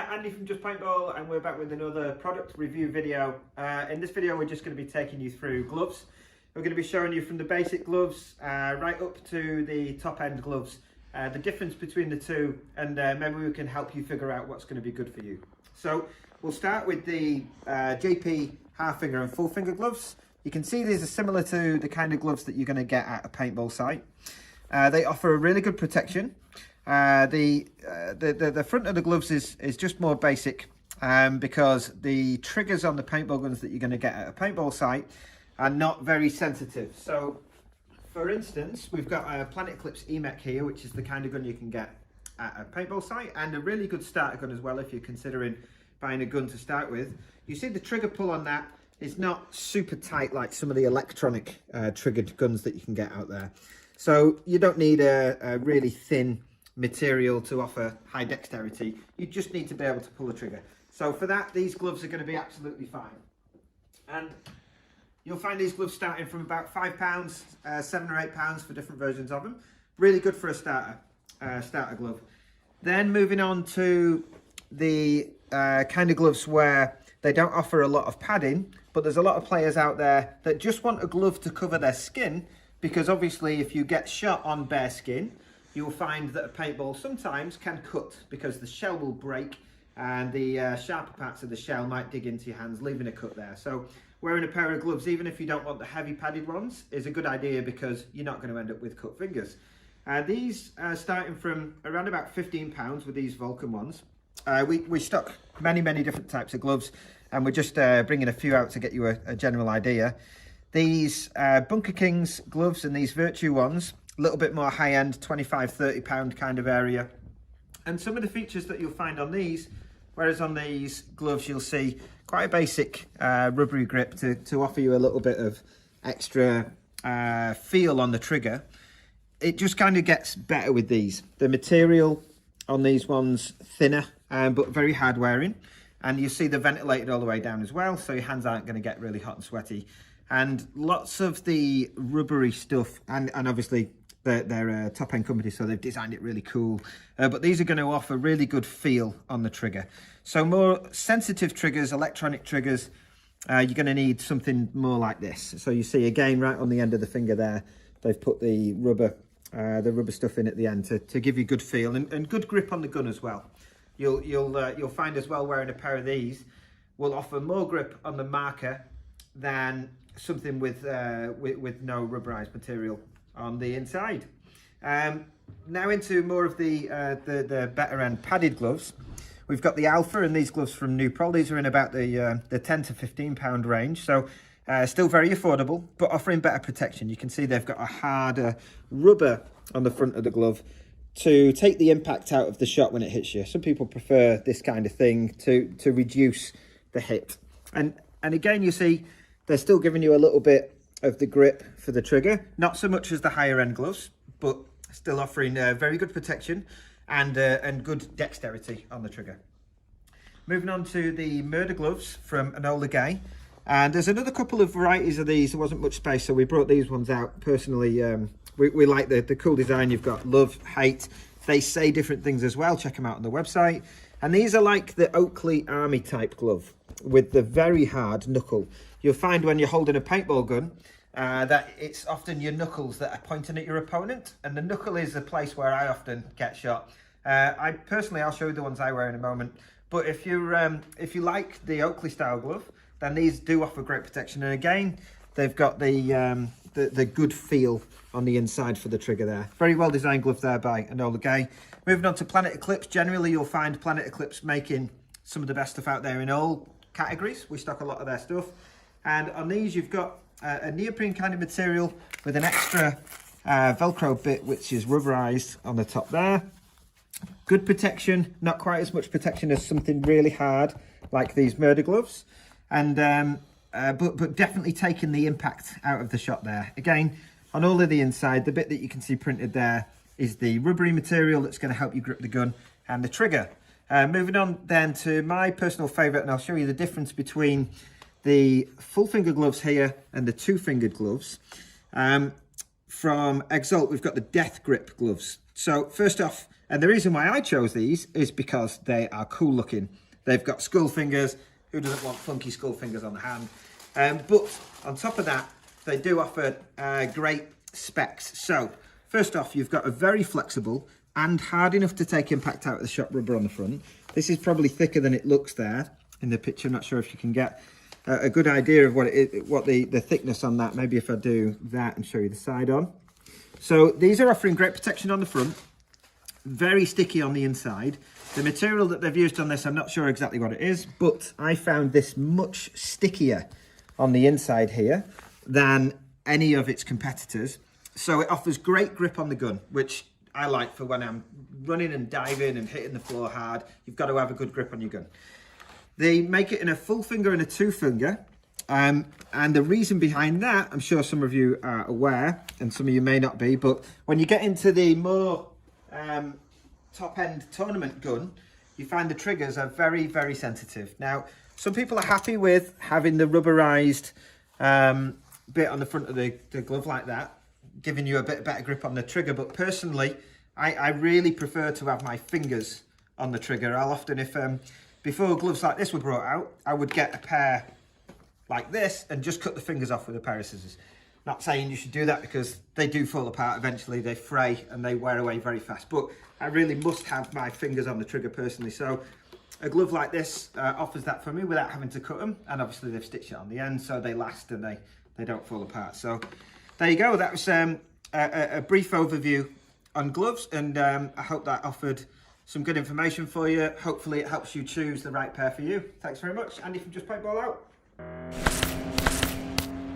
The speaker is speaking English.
Andy from Just Paintball, and we're back with another product review video. In this video we're just going to be taking you through gloves. We're going to be showing you from the basic gloves right up to the top end gloves, the difference between the two, and maybe we can help you figure out what's going to be good for you. So we'll start with the JP half finger and full finger gloves. You can see these are similar to the kind of gloves that you're going to get at a paintball site. They offer a really good protection. The front of the gloves is just more basic because the triggers on the paintball guns that you're going to get at a paintball site are not very sensitive. So for instance, we've got a Planet Eclipse EMEC here, which is the kind of gun you can get at a paintball site, and a really good starter gun as well if you're considering buying a gun to start with. You see the trigger pull on that is not super tight like some of the electronic triggered guns that you can get out there. So you don't need a really thin material to offer high dexterity. You just need to be able to pull the trigger. So for that, these gloves are going to be absolutely fine. And you'll find these gloves starting from about £5, £7 or £8 for different versions of them. Really good for a starter glove. Then moving on to the kind of gloves where they don't offer a lot of padding, but there's a lot of players out there that just want a glove to cover their skin, because obviously if you get shot on bare skin, you'll find that a paintball sometimes can cut because the shell will break and the sharper parts of the shell might dig into your hands, leaving a cut there. So wearing a pair of gloves, even if you don't want the heavy padded ones, is a good idea because you're not going to end up with cut fingers. These are starting from around about £15 with these Vulcan ones. We stock many different types of gloves, and we're just bringing a few out to get you a general idea. These Bunker Kings gloves and these Virtue ones, a little bit more high-end, £25–30 kind of area. And some of the features that you'll find on these, whereas on these gloves you'll see quite a basic rubbery grip to offer you a little bit of extra feel on the trigger. It just kind of gets better with these. The material on these ones thinner, but very hard wearing. And you see they're ventilated all the way down as well, so your hands aren't going to get really hot and sweaty. And lots of the rubbery stuff, and obviously they're a top-end company, so they've designed it really cool. But these are going to offer really good feel on the trigger. So more sensitive triggers, electronic triggers, you're going to need something more like this. So you see again right on the end of the finger there, they've put the rubber stuff in at the end to give you good feel and good grip on the gun as well. You'll find as well wearing a pair of these will offer more grip on the marker than something with no rubberized material on the inside. Now into more of the better end padded gloves. We've got the Alpha, and these gloves from New Pro. These are in about the £10 to £15 range, so still very affordable, but offering better protection. You can see they've got a harder rubber on the front of the glove to take the impact out of the shot when it hits you. Some people prefer this kind of thing to reduce the hit. And again, you see they're still giving you a little bit of the grip for the trigger, not so much as the higher end gloves, but still offering very good protection and good dexterity on the trigger. Moving on to the Murder gloves from Enola Gay. And there's another couple of varieties of these. There wasn't much space, so we brought these ones out. Personally, we like the cool design. You've got love, hate. They say different things as well. Check them out on the website. And these are like the Oakley Army type glove with the very hard knuckle. You'll find when you're holding a paintball gun that it's often your knuckles that are pointing at your opponent, and the knuckle is the place where I often get shot. I'll show you the ones I wear in a moment. But if you like the Oakley style glove, then these do offer great protection. And again, they've got the good feel on the inside for the trigger there. Very well designed glove there by Enola Gay. Moving on to Planet Eclipse. Generally, you'll find Planet Eclipse making some of the best stuff out there in all categories. We stock a lot of their stuff. And on these, you've got a neoprene kind of material with an extra Velcro bit, which is rubberized on the top there. Good protection, not quite as much protection as something really hard like these Murder gloves. And but definitely taking the impact out of the shot there. Again, on all of the inside, the bit that you can see printed there is the rubbery material that's going to help you grip the gun and the trigger. Moving on then to my personal favourite, and I'll show you the difference between the full finger gloves here and the two fingered gloves. From Exalt, we've got the Death Grip gloves. So first off, And the reason why I chose these is because they are cool looking. They've got skull fingers. Who doesn't want funky skull fingers on the hand? But on top of that, they do offer great specs. So first off, you've got a very flexible and hard enough to take impact out of the shop rubber on the front. This is probably thicker than it looks there in the picture. I'm not sure if you can get a good idea of what it is, what the thickness on that. Maybe if I do that and show you the side on. So these are offering great protection on the front, very sticky on the inside. The material that they've used on this, I'm not sure exactly what it is, but I found this much stickier on the inside here than any of its competitors. So it offers great grip on the gun, which I like for when I'm running and diving and hitting the floor hard. You've got to have a good grip on your gun. They make it in a full finger and a 2-finger. And the reason behind that, I'm sure some of you are aware, and some of you may not be, but when you get into the more top-end tournament gun, you find the triggers are very, very sensitive. Now, some people are happy with having the rubberized bit on the front of the glove like that, giving you a bit better grip on the trigger, but personally, I really prefer to have my fingers on the trigger. I'll often, if before gloves like this were brought out, I would get a pair like this and just cut the fingers off with a pair of scissors. Not saying you should do that because they do fall apart eventually, they fray and they wear away very fast, but I really must have my fingers on the trigger personally. So a glove like this offers that for me without having to cut them, and obviously they've stitched it on the end so they last and they don't fall apart. So there you go, that was a brief overview on gloves, and I hope that offered some good information for you. Hopefully it helps you choose the right pair for you. Thanks very much, Andy from Just Paintball out.